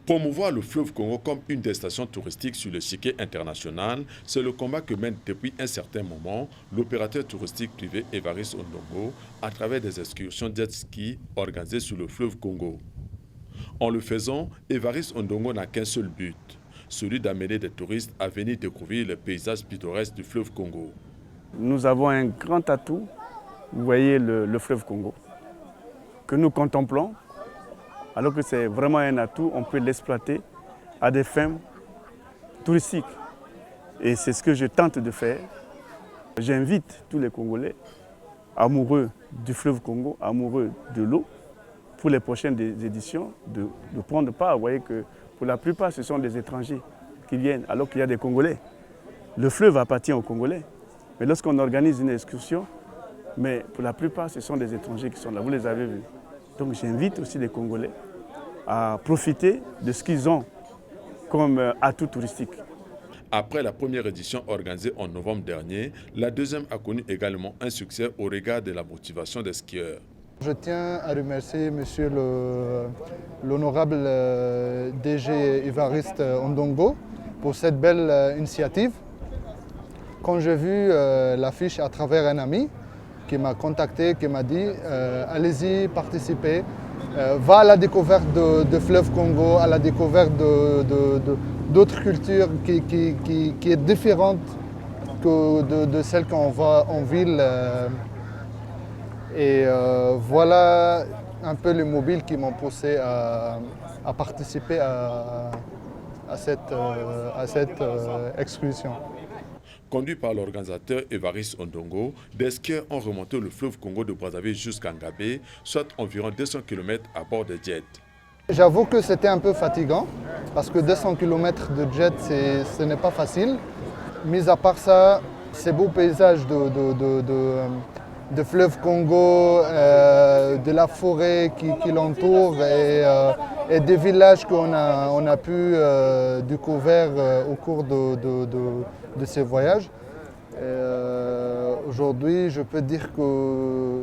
Promouvoir le fleuve Congo comme une destination touristique sur le chiquet international, c'est le combat que mène depuis un certain moment l'opérateur touristique privé Évariste Ondongo à travers des excursions jet ski organisées sur le fleuve Congo. En le faisant, Évariste Ondongo n'a qu'un seul but, celui d'amener des touristes à venir découvrir les paysages pittoresques du fleuve Congo. Nous avons un grand atout, vous voyez le fleuve Congo, que nous contemplons. Alors que c'est vraiment un atout, on peut l'exploiter à des fins touristiques. Et c'est ce que je tente de faire. J'invite tous les Congolais amoureux du fleuve Congo, amoureux de l'eau, pour les prochaines éditions, de prendre part. Vous voyez que pour la plupart, ce sont des étrangers qui viennent, alors qu'il y a des Congolais. Le fleuve appartient aux Congolais. Mais lorsqu'on organise une excursion, mais pour la plupart, ce sont des étrangers qui sont là. Vous les avez vus. Donc j'invite aussi les Congolais à profiter de ce qu'ils ont comme atout touristique. Après la première édition organisée en novembre dernier, la deuxième a connu également un succès au regard de la motivation des skieurs. Je tiens à remercier monsieur l'honorable DG Évariste Ondongo pour cette belle initiative. Quand j'ai vu l'affiche à travers un ami qui m'a contacté, qui m'a dit allez-y, participez, va à la découverte de fleuve Congo, à la découverte d'autres cultures qui est différente que de celles qu'on voit en ville. Voilà un peu les mobiles qui m'ont poussé à participer à cette excursion. Conduit par l'organisateur Évariste Ondongo, des skieurs ont remonté le fleuve Congo de Brazzaville jusqu'à Ngabé, soit environ 200 km à bord de jet. J'avoue que c'était un peu fatigant, parce que 200 km de jet, ce n'est pas facile. Mis à part ça, ces beaux paysages de fleuve Congo, de la forêt qui l'entoure et des villages qu'on a pu découvrir au cours de ces voyages. Aujourd'hui, je peux dire que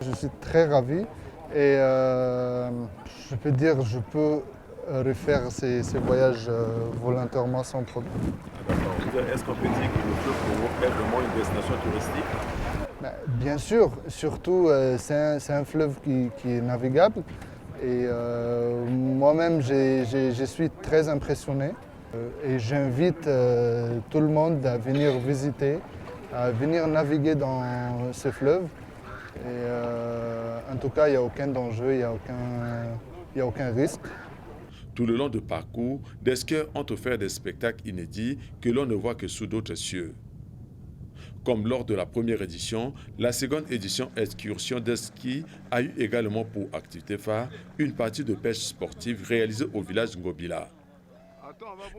je suis très ravi et je peux dire que je peux refaire ces voyages volontairement sans problème. Est-ce qu'on peut dire que le fleuve Congo est vraiment une destination touristique? Bien sûr, surtout c'est un fleuve qui est navigable et moi-même je suis très impressionné et j'invite tout le monde à venir visiter, à venir naviguer dans ce fleuve. Et, en tout cas, il n'y a aucun danger, il n'y a aucun risque. Tout le long du parcours, des skieurs ont offert des spectacles inédits que l'on ne voit que sous d'autres cieux. Comme lors de la première édition, la seconde édition Excursion des skis a eu également pour activité phare une partie de pêche sportive réalisée au village Ngobila.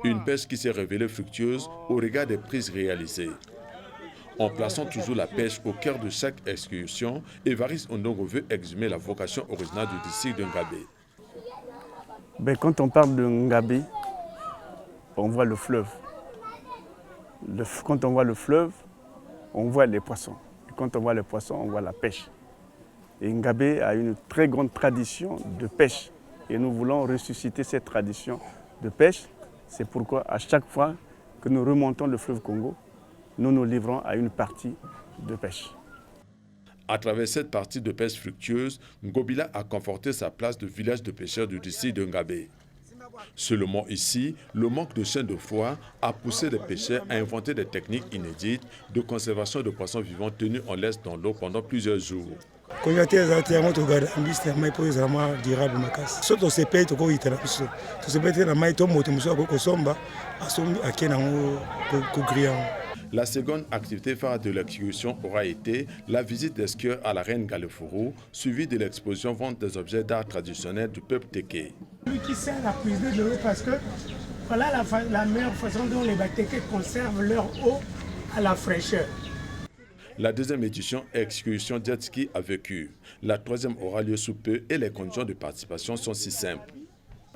Une pêche qui s'est révélée fructueuse au regard des prises réalisées. En plaçant toujours la pêche au cœur de chaque excursion, Évariste Ondongo veut exhumer la vocation originale du district de Ngabé. Quand on parle de Ngabé, on voit le fleuve. Quand on voit le fleuve, on voit les poissons. Et quand on voit les poissons, on voit la pêche. Et Ngabé a une très grande tradition de pêche. Et nous voulons ressusciter cette tradition de pêche. C'est pourquoi à chaque fois que nous remontons le fleuve Congo, nous nous livrons à une partie de pêche. À travers cette partie de pêche fructueuse, Ngobila a conforté sa place de village de pêcheurs du district de Ngabé. Seulement ici, le manque de chaînes de froid a poussé les pêcheurs à inventer des techniques inédites de conservation de poissons vivants tenus en laisse dans l'eau pendant plusieurs jours. La seconde activité phare de l'excursion aura été la visite des skieurs à la reine Galeforo, suivie de l'exposition vente des objets d'art traditionnels du peuple Téké. Lui qui sert à puiser de l'eau parce que voilà la meilleure façon dont les Batékés conservent leur eau à la fraîcheur. La deuxième édition Excursion Jet Ski a vécu. La troisième aura lieu sous peu et les conditions de participation sont si simples.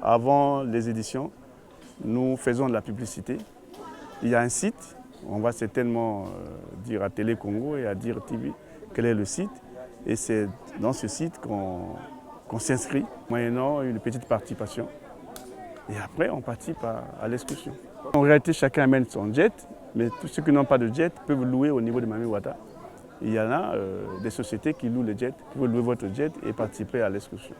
Avant les éditions, nous faisons de la publicité. Il y a un site, on va certainement dire à Télé Congo et à Dire TV quel est le site. Et c'est dans ce site qu'on s'inscrit, moyennant une petite participation. Et après, on participe à l'excursion. En réalité, chacun amène son jet, mais tous ceux qui n'ont pas de jet peuvent louer au niveau de Mami Wata. Il y en a des sociétés qui louent le jet, vous pouvez louer votre jet et participer à l'excursion.